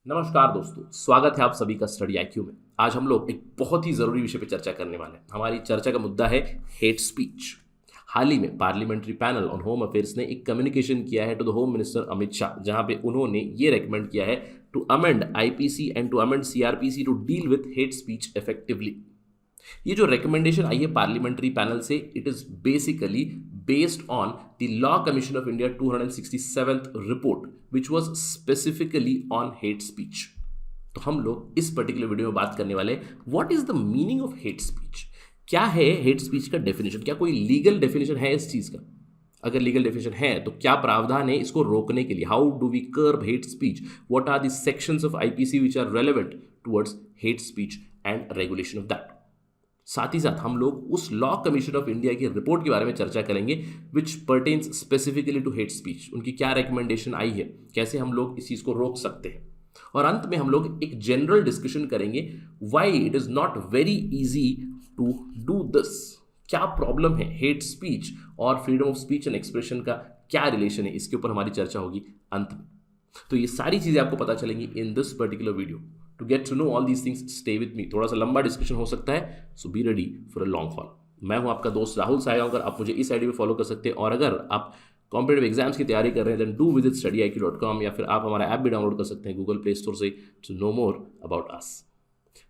नमस्कार दोस्तों, स्वागत है आप सभी का स्टडी आईक्यू में। आज हम लोग एक बहुत ही ज़रूरी विषय पर चर्चा करने वाले हैं। हमारी चर्चा का मुद्दा है हेट स्पीच। हाल ही में parliamentary panel on home affairs ने एक कम्युनिकेशन किया है to the home minister Amit Shah, जहां पे उन्होंने ये रेकमेंड किया है to amend IPC and to amend CrPC to deal with hate speech effectively. ये जो रिकमेंडेशन आई है पार्लियामेंट्री पैनल से, it is basically based on the law commission of India 267th report which was specifically on hate speech. तो हम लोग इस particular video में बात करने वाले what is the meaning of hate speech. क्या है हेट स्पीच का डेफिनेशन, क्या कोई लीगल डेफिनेशन है इस चीज का? अगर लीगल डेफिनेशन है तो क्या प्रावधान है इसको रोकने के लिए? How do we curb hate speech? What are the sections of IPC which are relevant towards hate speech and regulation of that. साथ ही साथ हम लोग उस लॉ कमीशन ऑफ इंडिया की रिपोर्ट के बारे में चर्चा करेंगे which pertains specifically to hate speech. उनकी क्या रिकमेंडेशन आई है, कैसे हम लोग इस चीज़ को रोक सकते हैं, और अंत में हम लोग एक जनरल डिस्कशन करेंगे why it is not very easy to do this. क्या प्रॉब्लम है हेट स्पीच और freedom of speech and expression का, क्या रिलेशन है, इसके ऊपर हमारी चर्चा होगी अंत में। तो ये सारी चीज़ें आपको पता चलेंगी in this particular video. To get to know all these things stay with me. थोड़ा सा लंबा डिस्कशन हो सकता है, so be ready for a long haul. मैं हूं आपका दोस्त राहुल सायगांवकर। आप मुझे इस आईडी पे फॉलो कर सकते हैं, और अगर आप कॉम्पिटेटिव एग्जाम्स की तैयारी कर रहे हैं देन डू विजिट studiiq.com, या फिर आप हमारा ऐप भी डाउनलोड कर सकते हैं गूगल प्ले स्टोर से to know more about us.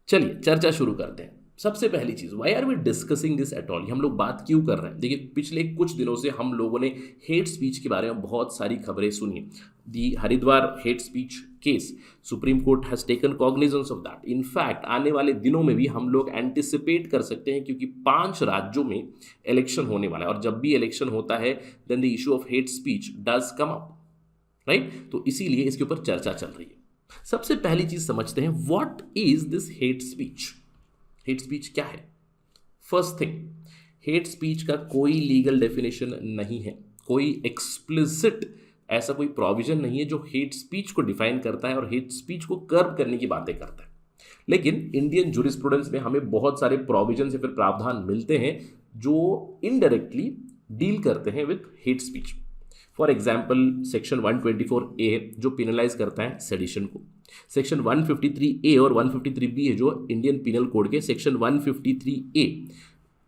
चलिए चर्चा शुरू करते हैं। सबसे पहली चीज, why are we discussing this at all? हम लोग बात क्यों कर रहे हैं? देखिए, पिछले कुछ दिनों से हम लोगों ने हेट स्पीच के बारे में बहुत सारी खबरें सुनी। The Haridwar hate speech case, Supreme Court has taken cognizance of that. In fact आने वाले दिनों में भी हम लोग एंटिसिपेट कर सकते हैं, क्योंकि 5 राज्यों में इलेक्शन होने वाला है, और जब भी इलेक्शन होता है then the issue of hate speech does come up, right? तो इसीलिए इसके ऊपर चर्चा चल रही है। सबसे पहली चीज समझते हैं, what is this hate speech? Hate speech क्या है? फर्स्ट थिंग, हेट स्पीच का कोई लीगल डेफिनेशन नहीं है, कोई एक्सप्लिसिट ऐसा कोई प्रोविजन नहीं है जो हेट स्पीच को डिफाइन करता है और हेट स्पीच को कर्ब करने की बातें करता है। लेकिन इंडियन जूरिस्प्रूडेंस में हमें बहुत सारे प्रोविजन या फिर प्रावधान मिलते हैं जो इनडायरेक्टली डील करते हैं with hate speech. For example, section 124A जो पिनलाइज करता है सेडिशन को, सेक्शन 153A और 153B है जो इंडियन पिनल कोड के section 153A,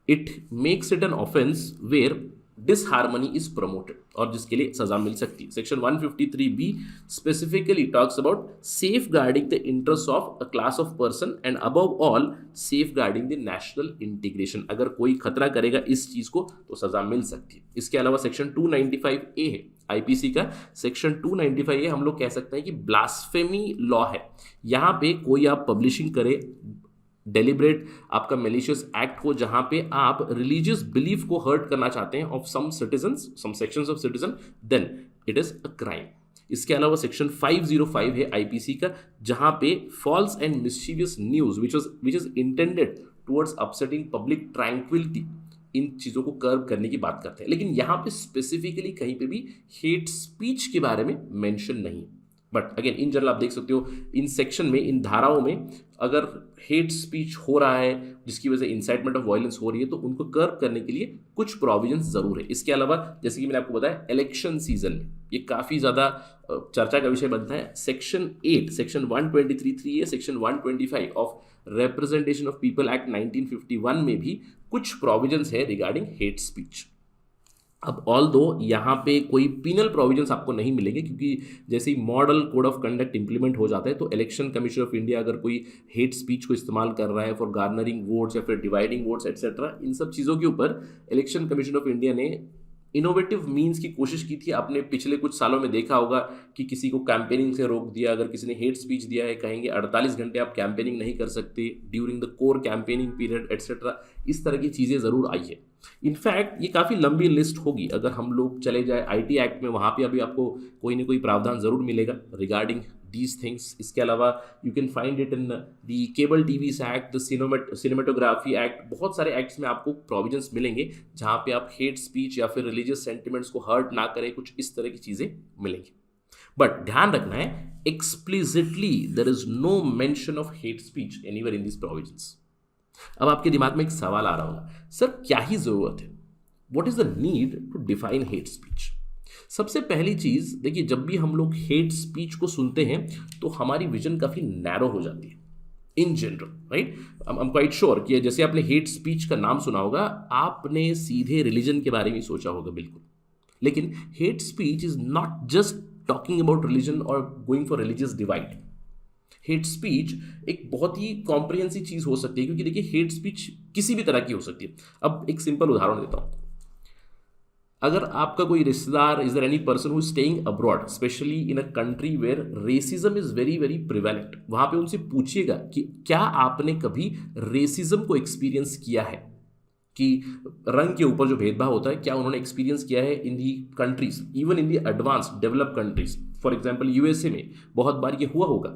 it makes it an offence where disharmony is promoted, और जिसके लिए सजा मिल सकती है। Section 153B specifically talks about safeguarding the interest of a class of person and above all safeguarding the national integration. अगर कोई खतरा करेगा इस चीज को तो सजा मिल सकती है। इसके अलावा सेक्शन 295A है आईपीसी का, सेक्शन 295A हम लोग कह सकते हैं कि ब्लास्फेमी लॉ है। यहाँ पे कोई आप पब्लिशिंग करे, डेलिब्रेट आपका मेलिशियस एक्ट हो, जहां पे आप रिलीजियस बिलीफ को हर्ट करना चाहते हैं of some citizens, some sections of citizen, then it is a crime. इसके अलावा सेक्शन 505 है आईपीसी का, जहां पे false and mischievous news which is intended towards upsetting public tranquillity, इन चीज़ों को कर्व करने की बात करते हैं। लेकिन यहाँ पे स्पेसिफिकली कहीं पे भी हेट स्पीच के बारे में मेंशन नहीं। बट अगेन इन जनरल आप देख सकते हो इन सेक्शन में, इन धाराओं में, अगर हेट स्पीच हो रहा है जिसकी वजह से इंसाइटमेंट ऑफ वायलेंस हो रही है तो उनको कर्व करने के लिए कुछ प्रोविजंस जरूर है। इसके अलावा जैसे कि मैंने आपको बताया, इलेक्शन सीजन में ये काफ़ी ज़्यादा चर्चा का विषय बनता है। Section 8, section 123(3)A, section 125 of representation of people act 1951 में भी कुछ प्रोविजंस है रिगार्डिंग हेट स्पीच। अब ऑल दो यहाँ पे कोई पीनल प्रोविजंस आपको नहीं मिलेंगे, क्योंकि जैसे ही model code of conduct implement हो जाता है तो इलेक्शन कमीशन ऑफ इंडिया अगर कोई हेट स्पीच को इस्तेमाल कर रहा है फॉर गार्नरिंग वोट्स या फिर डिवाइडिंग वोट्स एटसेट्रा, इन सब चीज़ों के ऊपर इलेक्शन कमीशन ऑफ इंडिया ने इनोवेटिव मीन्स की कोशिश की थी। आपने पिछले कुछ सालों में देखा होगा कि किसी को कैंपेनिंग से रोक दिया, अगर किसी ने हेट स्पीच दिया है कहेंगे 48 घंटे आप कैंपेनिंग नहीं कर सकते during the core campaigning period etcetera. इस तरह की चीज़ें ज़रूर आई है। इनफैक्ट ये काफ़ी लंबी लिस्ट होगी, अगर हम लोग चले जाए आईटी एक्ट में, वहाँ पे अभी आपको कोई ना कोई प्रावधान ज़रूर मिलेगा रिगार्डिंग दीज थिंग्स। इसके अलावा you can find it in the cable TVs act, the cinematography act, बहुत सारे एक्ट्स में आपको प्रोविजंस मिलेंगे जहाँ पे आप हेट स्पीच या फिर रिलीजियस सेंटिमेंट्स को हर्ट ना करें, कुछ इस तरह की चीज़ें मिलेंगी। बट ध्यान रखना है, explicitly there is no mention of hate speech anywhere in this provisions. अब आपके दिमाग में एक सवाल आ रहा होगा, सर क्या ही जरूरत है, what is the need to define hate speech? सबसे पहली चीज देखिए, जब भी हम लोग हेट स्पीच को सुनते हैं तो हमारी विजन काफी नैरो हो जाती है in general, right. I am quite sure कि जैसे आपने हेट स्पीच का नाम सुना होगा, आपने सीधे रिलीजन के बारे में सोचा होगा, बिल्कुल। लेकिन hate speech is not just talking about religion और going for religious divide. Hate speech एक बहुत ही कॉम्प्रिहेंसिव चीज हो सकती है, क्योंकि देखिए हेट स्पीच किसी भी तरह की हो सकती है। अब एक सिंपल उदाहरण देता हूं। अगर आपका कोई रिश्तेदार, is there any person who staying abroad, specially in a country where racism is very very prevalent, वहां पे उनसे पूछिएगा कि क्या आपने कभी रेसिज्म को एक्सपीरियंस किया है, कि रंग के ऊपर जो भेदभाव होता है क्या उन्होंने एक्सपीरियंस किया है in the countries, even in the advance develop countries. For example USA में बहुत बार ये हुआ होगा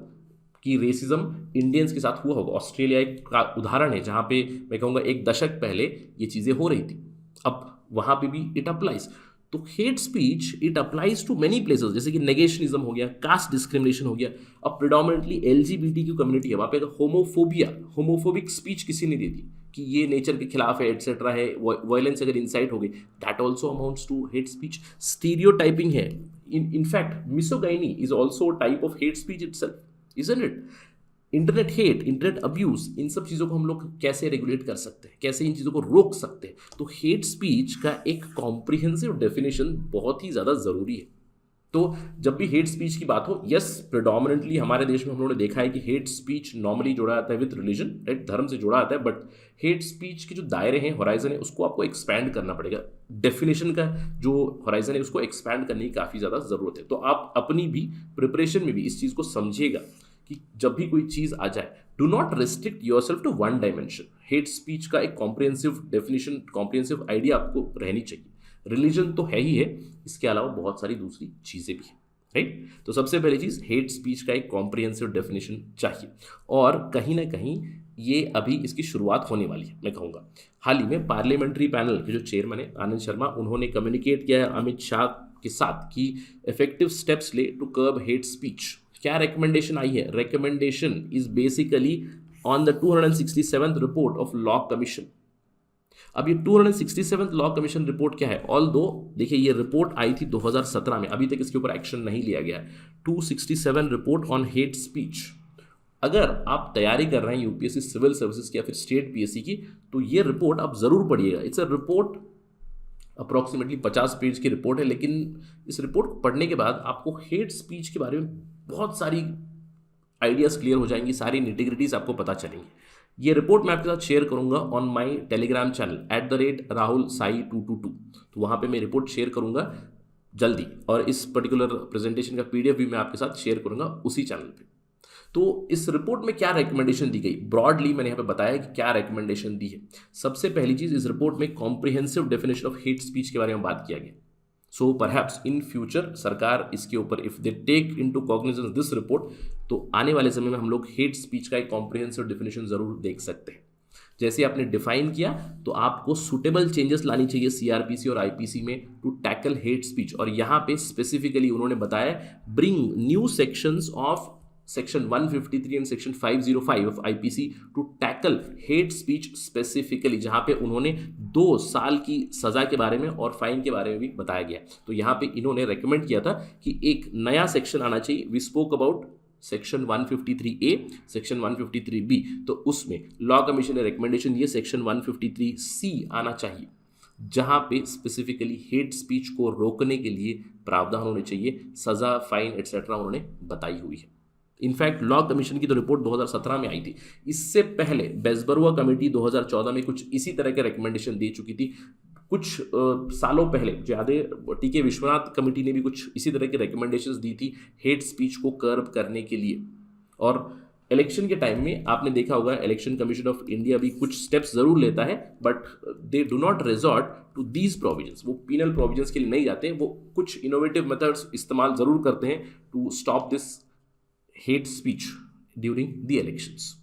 कि रेसिज्म इंडियंस के साथ हुआ होगा। ऑस्ट्रेलिया एक का उदाहरण है जहां पे मैं कहूँगा एक दशक पहले ये चीज़ें हो रही थी। अब वहां पे भी इट अप्लाइज। तो hate speech it applies to many places, जैसे कि नेगेशनिज्म हो गया, कास्ट डिस्क्रिमिनेशन हो गया। अब प्रिडोमिनेटली एलजीबीटी की कम्युनिटी है, वहां पे होमोफोबिया, होमोफोबिक स्पीच किसी ने दे दी कि ये नेचर के खिलाफ है एटसेट्रा है, वायलेंस अगर इंसाइट हो गई, that also amounts to hate speech. Stereotyping है, in fact misogyny is also type of hate speech itself, isn't it. Internet hate, internet abuse, इन सब चीज़ों को हम लोग कैसे रेगुलेट कर सकते हैं, कैसे इन चीज़ों को रोक सकते हैं। तो हेट स्पीच का एक कॉम्प्रिहेंसिव डेफिनेशन बहुत ही ज़्यादा ज़रूरी है। तो जब भी हेट स्पीच की बात हो, यस प्रिडोमिनेंटली हमारे देश में हम लोगों ने देखा है कि हेट स्पीच नॉर्मली जोड़ा जाता है विद रिलीजन, राइट, धर्म से जोड़ा जाता है। बट हेट स्पीच के जो दायरे हैं, होराइजन है, उसको आपको एक्सपैंड करना पड़ेगा। डेफिनेशन का जो होराइजन है उसको एक्सपैंड करने की काफ़ी ज़्यादा ज़रूरत है। तो आप अपनी भी प्रिपरेशन में भी इस चीज़ को समझिएगा कि जब भी कोई चीज़ आ जाए, do not restrict yourself to one dimension. Hate speech का एक कॉम्प्रिहेंसिव डेफिनेशन, कॉम्प्रिहेंसिव आइडिया आपको रहनी चाहिए। रिलीजन तो है ही है, इसके अलावा बहुत सारी दूसरी चीज़ें भी हैं, राइट। तो सबसे पहली चीज़, हेट स्पीच का एक कॉम्प्रिहेंसिव डेफिनेशन चाहिए, और कहीं ना कहीं ये अभी इसकी शुरुआत होने वाली है। मैं कहूँगा हाल ही में पार्लियामेंट्री पैनल के जो चेयरमैन है आनंद शर्मा, उन्होंने कम्युनिकेट किया है अमित शाह के साथ कि इफेक्टिव स्टेप्स ले टू कर्ब हेट स्पीच। क्या रिकमेंडेशन आई है? Recommendation is basically on the 267th report of law commission. अब ये 267th लॉ कमीशन रिपोर्ट क्या है? ऑल दो देखिए, ये रिपोर्ट आई थी 2017 में, अभी तक इसके ऊपर एक्शन नहीं लिया गया है। 267 रिपोर्ट ऑन हेट स्पीच। अगर आप तैयारी कर रहे हैं यूपीएससी सिविल सर्विसेज की या फिर स्टेट पीएससी की, तो ये रिपोर्ट आप जरूर पढ़िएगा। It's a report, approximately 50 page की रिपोर्ट है, लेकिन इस रिपोर्ट को पढ़ने के बाद आपको हेट स्पीच के बारे में बहुत सारी आइडियाज़ क्लियर हो जाएंगी, सारी निटिग्रिटीज आपको पता चलेंगी। ये रिपोर्ट मैं आपके साथ शेयर करूंगा on my Telegram channel @RahulSai222। तो वहाँ पे मैं रिपोर्ट शेयर करूंगा जल्दी, और इस पर्टिकुलर प्रेजेंटेशन का पीडीएफ भी मैं आपके साथ शेयर करूंगा उसी चैनल पे। तो इस रिपोर्ट में क्या रिकमेंडेशन दी गई, ब्रॉडली मैंने यहाँ पे बताया कि क्या रिकमेंडेशन दी है। सबसे पहली चीज, इस रिपोर्ट में comprehensive definition of hate speech के बारे में बात किया गया। सो परहैप्स इन फ्यूचर सरकार इसके ऊपर, if they take into cognizance this report, तो आने वाले समय में हम लोग हेट स्पीच का एक कॉम्प्रिहेंसिव डेफिनेशन जरूर देख सकते हैं। जैसे आपने डिफाइन किया, तो आपको सुटेबल चेंजेस लानी चाहिए सीआरपीसी और आईपीसी में टू टैकल हेट स्पीच। और यहाँ पे स्पेसिफिकली उन्होंने बताया, bring new sections of Section 153 and Section 505 of IPC to tackle hate speech specifically, जहाँ पे उन्होंने 2 साल की सज़ा के बारे में और फाइन के बारे में भी बताया गया। तो यहाँ पे इन्होंने रेकमेंड किया था कि एक नया सेक्शन आना चाहिए। We spoke about Section 153A, Section 153B, तो उसमें लॉ कमीशन ने रिकमेंडेशन दिए Section 153C आना चाहिए, जहाँ पे स्पेसिफिकली हेट स्पीच को रोकने के लिए प्रावधान होने चाहिए, सज़ा, फाइन एटसेट्रा उन्होंने बताई हुई है। इनफैक्ट लॉ कमीशन की तो रिपोर्ट 2017 में आई थी। इससे पहले बेसबरुआ कमेटी 2014 में कुछ इसी तरह के रिकमेंडेशन दे चुकी थी। कुछ सालों पहले ज़्यादा टीके विश्वनाथ कमेटी ने भी कुछ इसी तरह के रिकमेंडेशंस दी थी हेट स्पीच को कर्ब करने के लिए। और इलेक्शन के टाइम में आपने देखा होगा, इलेक्शन कमीशन ऑफ इंडिया भी कुछ स्टेप्स जरूर लेता है, but they do not resort to these provisions. वो पीनल प्रोविजंस के लिए नहीं जाते, वो कुछ इनोवेटिव मेथड्स इस्तेमाल जरूर करते हैं to stop this hate speech during the elections.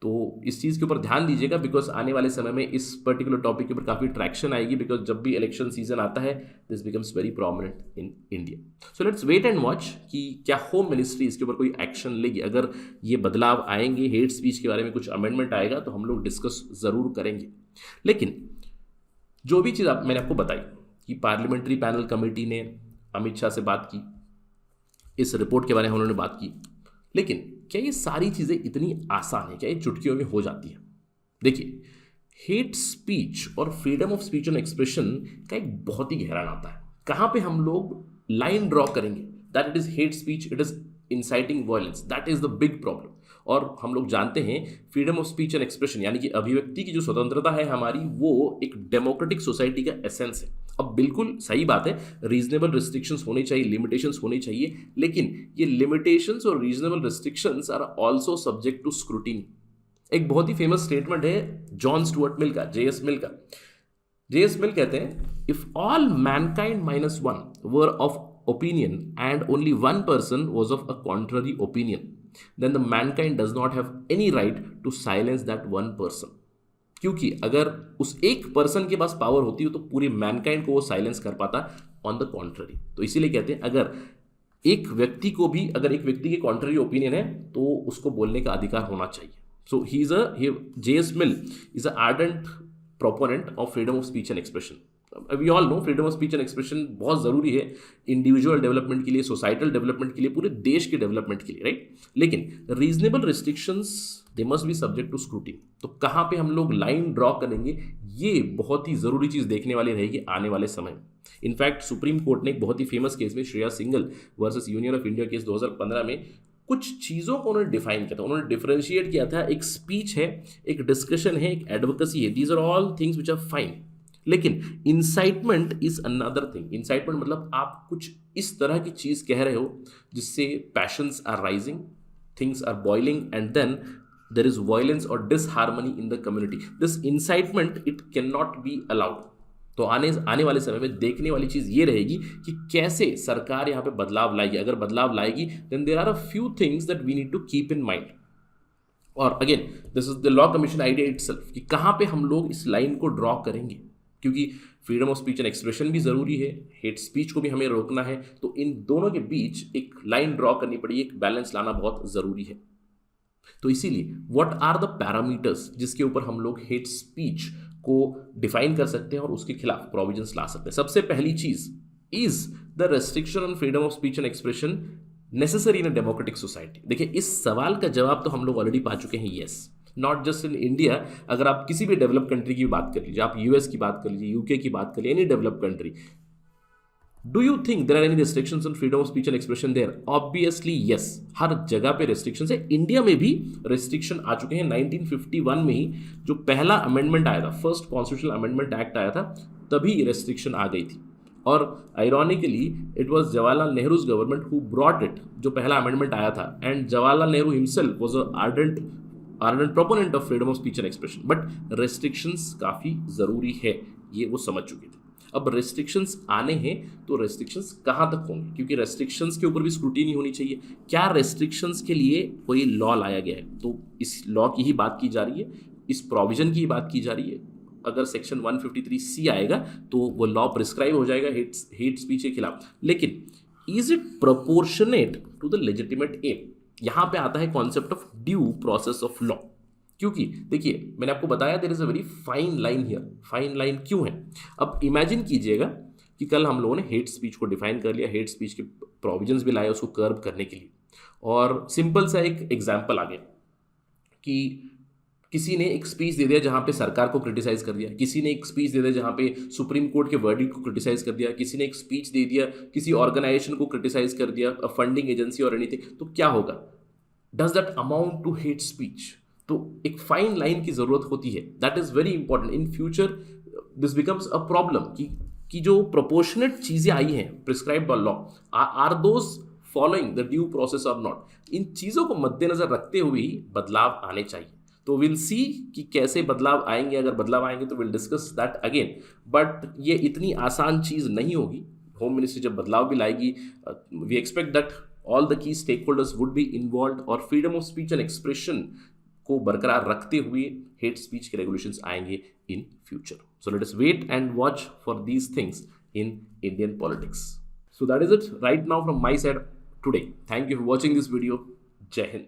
तो इस चीज़ के ऊपर ध्यान दीजिएगा, बिकॉज आने वाले समय में इस पर्टिकुलर टॉपिक के ऊपर काफ़ी ट्रैक्शन आएगी, बिकॉज जब भी इलेक्शन सीजन आता है this becomes very prominent in India. So let's wait and watch कि क्या होम मिनिस्ट्री इसके ऊपर कोई एक्शन लेगी। अगर ये बदलाव आएंगे, हेट स्पीच के बारे में कुछ अमेंडमेंट आएगा, तो हम लोग डिस्कस ज़रूर करेंगे। लेकिन जो भी चीज़ मैंने आपको बताई कि पार्लियामेंट्री पैनल कमेटी ने अमित शाह से बात की, इस रिपोर्ट के बारे में उन्होंने बात की, लेकिन क्या ये सारी चीज़ें इतनी आसान है? क्या ये चुटकियों में हो जाती है? देखिए, हेट स्पीच और freedom of speech and expression का एक बहुत ही गहरा नाता है। कहाँ पे हम लोग लाइन ड्रॉ करेंगे that it is hate speech, it is inciting violence, that is the big problem. और हम लोग जानते हैं freedom of speech and expression यानी कि अभिव्यक्ति की जो स्वतंत्रता है हमारी, वो एक डेमोक्रेटिक सोसाइटी का एसेंस है। अब बिल्कुल सही बात है, रीजनेबल रिस्ट्रिक्शंस होने चाहिए, लिमिटेशंस होने चाहिए, लेकिन ये लिमिटेशंस और reasonable restrictions are also subject to scrutiny. एक बहुत ही फेमस स्टेटमेंट है जॉन स्टुअर्ट मिल का, जेएस मिल का। जेएस मिल कहते हैं, if all mankind minus one were of opinion and only one person was of a contrary opinion, then the mankind does not have any right to silence that one person. क्योंकि अगर उस एक person के पास power होती हो तो पूरी Mankind को वो साइलेंस कर पाता, ऑन द कॉन्ट्ररी। तो इसीलिए कहते हैं अगर एक व्यक्ति को भी, अगर एक व्यक्ति के कॉन्ट्ररी ओपिनियन है तो उसको बोलने का अधिकार होना चाहिए। So he is JS Mill is a ardent proponent of freedom of speech and expression. We all know freedom of speech and expression बहुत ज़रूरी है इंडिविजुअल डेवलपमेंट के लिए, सोसाइटल डेवलपमेंट के लिए, पूरे देश के डेवलपमेंट के लिए, राइट? लेकिन reasonable restrictions they must be subject to scrutiny. तो कहाँ पे हम लोग लाइन ड्रॉ करेंगे, ये बहुत ही ज़रूरी चीज़ देखने वाली रहेगी आने वाले समय में। इनफैक्ट सुप्रीम कोर्ट ने एक बहुत ही फेमस केस में, Shreya Singhal versus union of India case 2015 में, कुछ चीज़ों को उन्होंने डिफाइन किया था, उन्होंने डिफरेंशिएट किया था। एक स्पीच है, एक डिस्कशन है, एक एडवोकेसी है, these are all things which are fine. लेकिन incitement is another thing. Incitement मतलब आप कुछ इस तरह की चीज़ कह रहे हो जिससे passions are rising, things are boiling and then there is violence और disharmony in the community. This incitement it can not be allowed. तो आने वाले समय में देखने वाली चीज़ ये रहेगी कि कैसे सरकार यहाँ पे बदलाव लाएगी। अगर बदलाव लाएगी then there are a few things that we need to keep in mind. और again this is the law commission idea itself कि कहाँ पे हम लोग इस लाइन को ड्रॉ करेंगे, क्योंकि freedom of speech and expression भी ज़रूरी है, हेट स्पीच को भी हमें रोकना है। तो इन दोनों के बीच एक लाइन ड्रॉ करनी पड़ेगी, एक बैलेंस लाना बहुत ज़रूरी है। तो इसीलिए व्हाट आर द पैरामीटर्स जिसके ऊपर हम लोग हेट स्पीच को डिफाइन कर सकते हैं और उसके खिलाफ प्रोविजंस ला सकते हैं। सबसे पहली चीज़, is the restriction on freedom of speech and expression necessary in a democratic society? देखिए, इस सवाल का जवाब तो हम लोग ऑलरेडी पा चुके हैं, yes. Not just in India, अगर आप किसी भी डेवलप कंट्री की बात कर लीजिए, आप यूएस की बात कर लीजिए, यूके की बात कर लीजिए, any develop country, do you think there are any restrictions on freedom of speech and expression there? Obviously yes, हर जगह पे रिस्ट्रिक्शंस है। इंडिया में भी रिस्ट्रिक्शन आ चुके हैं। 1951 में ही जो पहला अमेंडमेंट आया था, फर्स्ट कॉन्स्टिट्यूशनल अमेंडमेंट एक्ट आया था, तभी रिस्ट्रिक्शन आ गई थी। और ironically it was Jawaharlal Nehru's government who brought it, जो पहला अमेंडमेंट आया था, and Jawaharlal Nehru himself was a ardent proponent of freedom of speech and expression. But restrictions काफ़ी ज़रूरी है, ये वो समझ चुके थे। अब रेस्ट्रिक्शंस आने हैं तो रेस्ट्रिक्शंस कहाँ तक होंगे, क्योंकि रेस्ट्रिक्शंस के ऊपर भी स्क्रूटिनी होनी चाहिए। क्या रेस्ट्रिक्शंस के लिए कोई लॉ लाया गया है? तो इस लॉ की ही बात की जा रही है, इस प्रोविजन की ही बात की जा रही है। अगर सेक्शन 153C आएगा तो वो लॉ प्रिस्क्राइब हो जाएगा हेट स्पीच के खिलाफ। लेकिन is it proportionate to the legitimate aim? यहाँ पे आता है concept of due process of law. क्योंकि देखिए, मैंने आपको बताया there is a very fine line here. Fine line क्यों है? अब इमेजिन कीजिएगा कि कल हम लोगों ने हेट स्पीच को डिफाइन कर लिया, हेट स्पीच के प्रोविजंस भी लाए उसको कर्ब करने के लिए, और सिंपल सा एक एग्जाम्पल आ गया कि किसी ने एक स्पीच दे दिया जहाँ पे सरकार को क्रिटिसाइज कर दिया, किसी ने एक स्पीच दे दिया जहाँ पे सुप्रीम कोर्ट के वर्डिक्ट को क्रिटिसाइज कर दिया, किसी ने एक स्पीच दे दिया किसी ऑर्गेनाइजेशन को क्रिटिसाइज कर दिया, अ फंडिंग एजेंसी और एनीथिंग, तो क्या होगा? Does that amount to hate speech? तो एक फाइन लाइन की जरूरत होती है, that is very important. In future this becomes a problem कि जो प्रोपोर्शनेट चीज़ें आई हैं prescribed by law, are those following the due process और नॉट? इन चीज़ों को मद्देनजर रखते हुए ही बदलाव आने चाहिए। तो विल सी कि कैसे बदलाव आएंगे। अगर बदलाव आएंगे तो will discuss that again, but ये इतनी आसान चीज़ नहीं होगी। होम मिनिस्ट्री जब बदलाव भी लाएगी, we expect that all the key stake holders would be involve, और freedom of speech and expression को बरकरार रखते हुए हेट स्पीच के रेगुलेशंस आएंगे in future. So let us wait and watch for these things in Indian politics. So that is it right now from my side today. Thank you for watching this video. जय हिंद।